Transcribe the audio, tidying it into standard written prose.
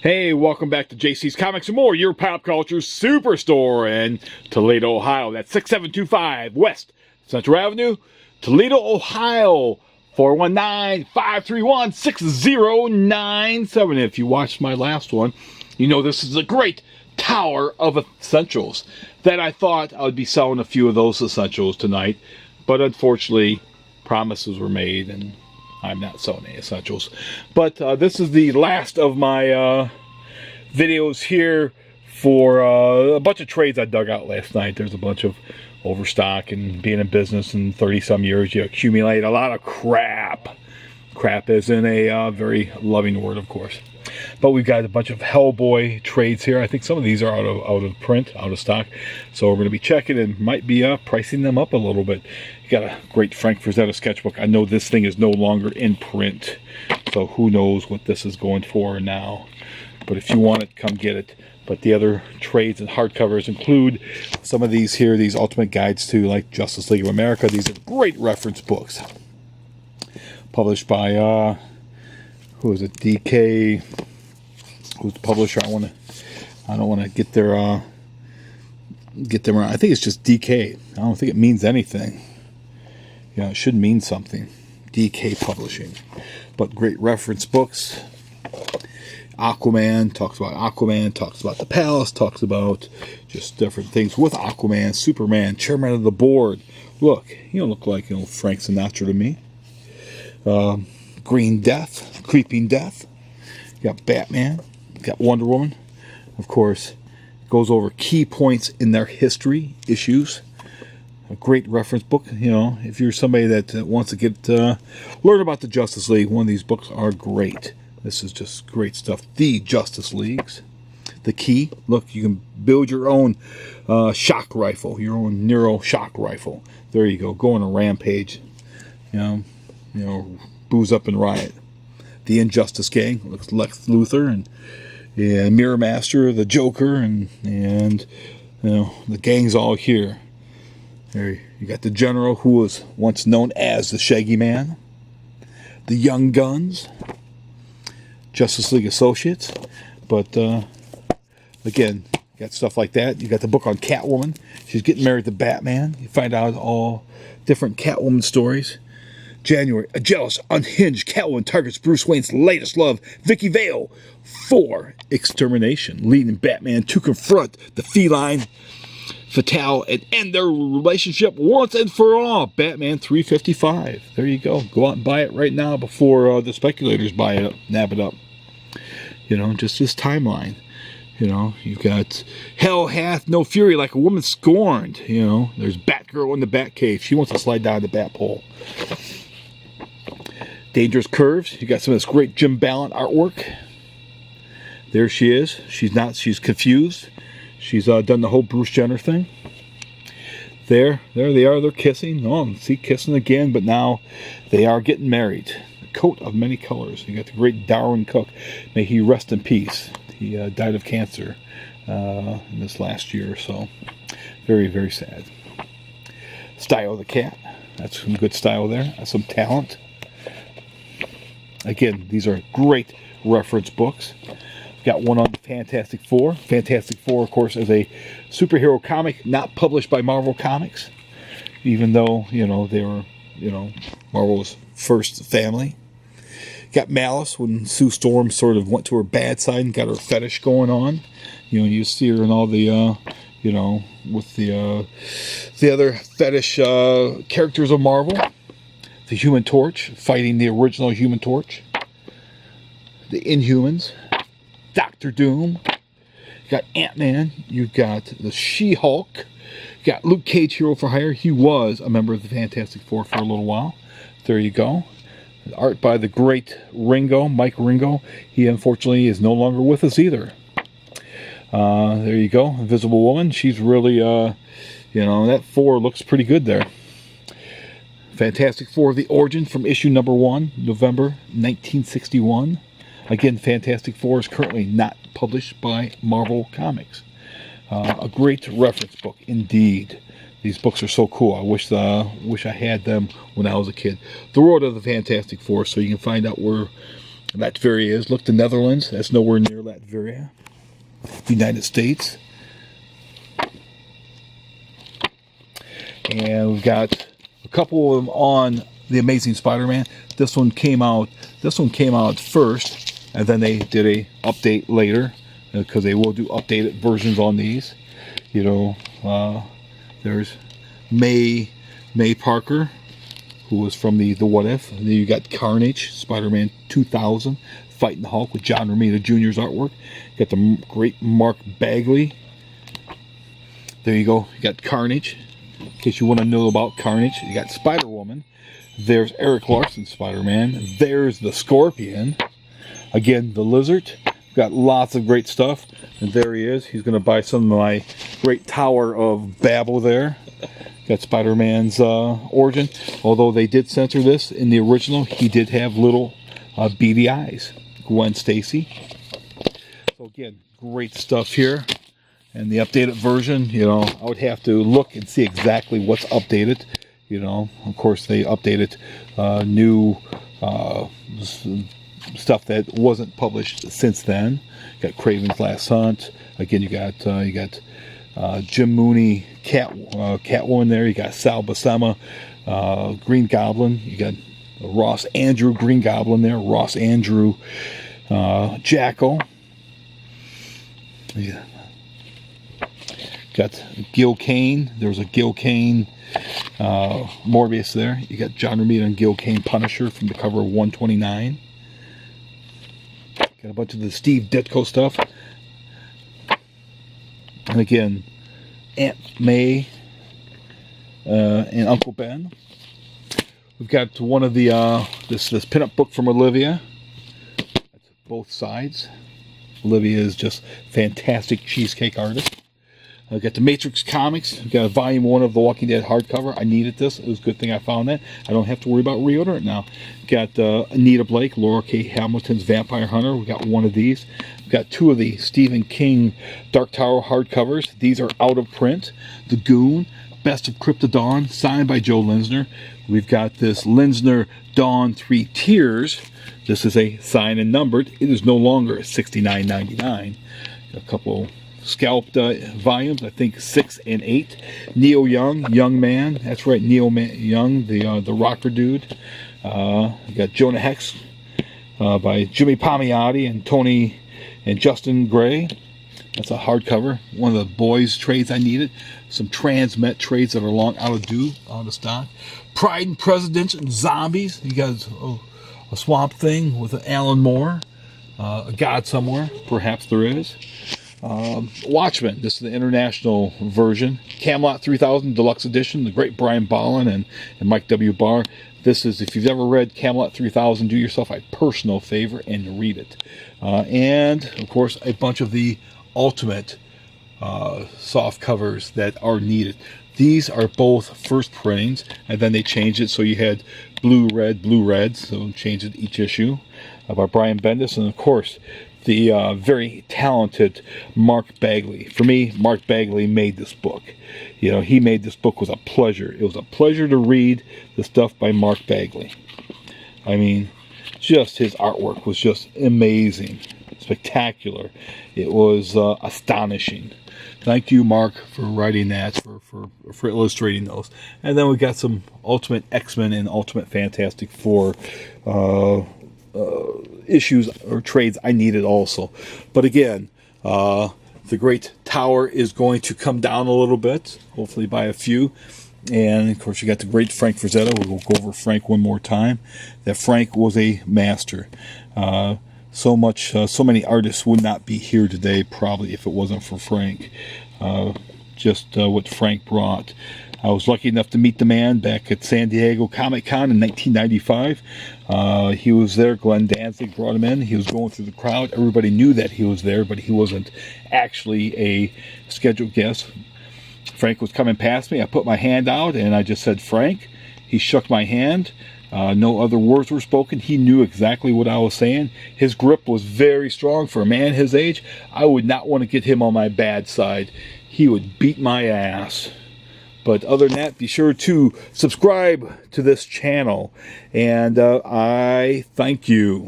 Hey, welcome back to JC's Comics and More, your pop culture superstore in Toledo, Ohio. That's 6725 West Central Avenue, Toledo, Ohio. 419-531-6097. If you watched my last one, you know this is a great tower of essentials that I thought I would be selling a few of those essentials tonight, but unfortunately, promises were made and I'm not selling any essentials. But this is the last of my videos here for a bunch of trades I dug out last night. There's a bunch of overstock, and being in business in 30-some years, you accumulate a lot of crap. Crap is in a very loving word, of course. But we've got a bunch of Hellboy trades here. I think some of these are out of print, out of stock. So we're going to be checking and might be pricing them up a little bit. You got a great Frank Frazetta sketchbook. I know this thing is no longer in print, so who knows what this is going for now. But if you want it, come get it. But the other trades and hardcovers include some of these here, these ultimate guides to like Justice League of America. These are great reference books. Published by, who is it, DK, who's the publisher? I don't want to get their wrong. I think it's just DK. I don't think it means anything. You know, it should mean something. DK Publishing. But great reference books. Aquaman, talks about the Palace, talks about just different things with Aquaman, Superman, Chairman of the Board. Look, you don't look like Frank Sinatra to me. Green Death, Creeping Death. You got Batman, you got Wonder Woman. Of course, goes over key points in their history, issues. A great reference book. You know, if you're somebody that wants to get learn about the Justice League, one of these books are great. This is just great stuff. The Justice Leagues. The Key. Look, you can build your own shock rifle, your own Nero shock rifle. There you go. Go on a rampage. You know, booze up and riot. The Injustice Gang. Looks Lex Luthor and Mirror Master, the Joker, and you know, the gang's all here. There you got the General, who was once known as the Shaggy Man. The Young Guns. Justice League Associates. But again, you got stuff like that. You got the book on Catwoman. She's getting married to Batman. You find out all different Catwoman stories. January, a jealous, unhinged Catwoman targets Bruce Wayne's latest love, Vicky Vale, for extermination, leading Batman to confront the feline fatale and end their relationship once and for all. Batman 355. There you go. Go out and buy it right now before the speculators buy it up, nab it up. You know, just this timeline. You know, you've got Hell hath no fury like a woman scorned. You know, there's Batgirl in the Batcave. She wants to slide down the Bat pole. Dangerous Curves. You got some of this great Jim Ballant artwork. There she is. She's confused. She's done the whole Bruce Jenner thing. There they are. They're kissing. Oh, see, kissing again, but now they are getting married. A coat of many colors. You got the great Darwin Cook. May he rest in peace. He died of cancer in this last year or so. Very, very sad. Style of the Cat. That's some good style there. That's some talent. Again, these are great reference books. Got one on the Fantastic Four. Fantastic Four, of course, is a superhero comic not published by Marvel Comics, even though, you know, they were, you know, Marvel's first family. Got Malice, when Sue Storm sort of went to her bad side and got her fetish going on. You know, you see her in all the, you know, with the other fetish characters of Marvel. The Human Torch, fighting the original Human Torch. The Inhumans. Doctor Doom. You got Ant-Man. You got the She-Hulk. You got Luke Cage, Hero for Hire. He was a member of the Fantastic Four for a little while. There you go. Art by the great Ringo, Mike Ringo. He unfortunately is no longer with us either. There you go. Invisible Woman. She's really, you know, that 4 looks pretty good there. Fantastic Four, The Origin, from issue number 1, November 1961. Again, Fantastic Four is currently not published by Marvel Comics. A great reference book, indeed. These books are so cool. I wish I had them when I was a kid. The Road of the Fantastic Four, so you can find out where Latveria is. Look, the Netherlands. That's nowhere near Latveria. United States. And we've got a couple of them on The Amazing Spider-Man. This one came out first, and then they did a update later, because they will do updated versions on these. You know, there's May Parker, who was from the What If. And then you got Carnage, Spider-Man 2000, fighting the Hulk with John Romita Jr.'s artwork. You got the great Mark Bagley. There you go. You got Carnage, in case you want to know about Carnage. You got Spider-Woman. There's Eric Larson Spider-Man. There's the Scorpion. Again, the Lizard. Got lots of great stuff. And there he is. He's going to buy some of my great Tower of Babel there. Got Spider-Man's origin. Although they did censor this in the original, he did have little beady eyes. Gwen Stacy. So again, great stuff here. And the updated version, you know, I would have to look and see exactly what's updated. You know, of course, they updated new stuff that wasn't published since then. You got Craven's Last Hunt. Again, you got Jim Mooney, Catwoman there. You got Sal Buscema, Green Goblin. You got Ross Andrew, Green Goblin there. Ross Andrew, Jackal. Yeah. Got Gil Kane. There was a Gil Kane Morbius there. You got John Romita and Gil Kane Punisher from the cover of 129. Got a bunch of the Steve Ditko stuff. And again, Aunt May and Uncle Ben. We've got one of the this pinup book from Olivia. That's both sides. Olivia is just fantastic cheesecake artist. I've got the Matrix comics. I've got volume 1 of The Walking Dead hardcover. I needed this. It was a good thing I found that. I don't have to worry about reordering it now. Got Anita Blake, Laura K. Hamilton's Vampire Hunter. We got one of these. We've got 2 of the Stephen King Dark Tower hardcovers. These are out of print. The Goon, Best of Crypto Dawn, signed by Joe Linsner. We've got this Linsner Dawn 3 Tiers. This is a signed and numbered. It is no longer $69.99. A couple scalped volumes, I think 6 and 8. Neil Young, Young Man. That's right, Neil Young, the rocker dude. You got Jonah Hex by Jimmy Palmiotti and Tony and Justin Gray. That's a hardcover. One of the boys' trades I needed. Some Transmet trades that are long out of stock. Pride and Presidents and Zombies. You got a Swamp Thing with Alan Moore. A God Somewhere. Perhaps there is. Watchmen. This is the international version. Camelot 3000 Deluxe Edition. The great Brian Bolland and Mike W. Barr. This is, if you've ever read Camelot 3000, do yourself a personal favor and read it. And, of course, a bunch of the Ultimate soft covers that are needed. These are both first printings, and then they changed it so you had blue, red, so changed it each issue. By Brian Bendis, and of course, the very talented Mark Bagley. For me, Mark Bagley made this book. You know, he made this book was a pleasure. It was a pleasure to read the stuff by Mark Bagley. I mean, just his artwork was just amazing, spectacular. It was astonishing. Thank you, Mark, for writing that, for illustrating those. And then we got some Ultimate X-Men and Ultimate Fantastic Four issues or trades I needed also. But again, the Great Tower is going to come down a little bit, hopefully by a few. And of course, you got the great Frank Frazetta. We'll go over Frank one more time. That Frank was a master. So many artists would not be here today, probably, if it wasn't for Frank. Just what Frank brought. I was lucky enough to meet the man back at San Diego Comic-Con in 1995. He was there. Glenn Danzig brought him in. He was going through the crowd. Everybody knew that he was there, but he wasn't actually a scheduled guest. Frank was coming past me. I put my hand out, and I just said, Frank. He shook my hand. No other words were spoken. He knew exactly what I was saying. His grip was very strong for a man his age. I would not want to get him on my bad side. He would beat my ass. But other than that, be sure to subscribe to this channel. And I thank you.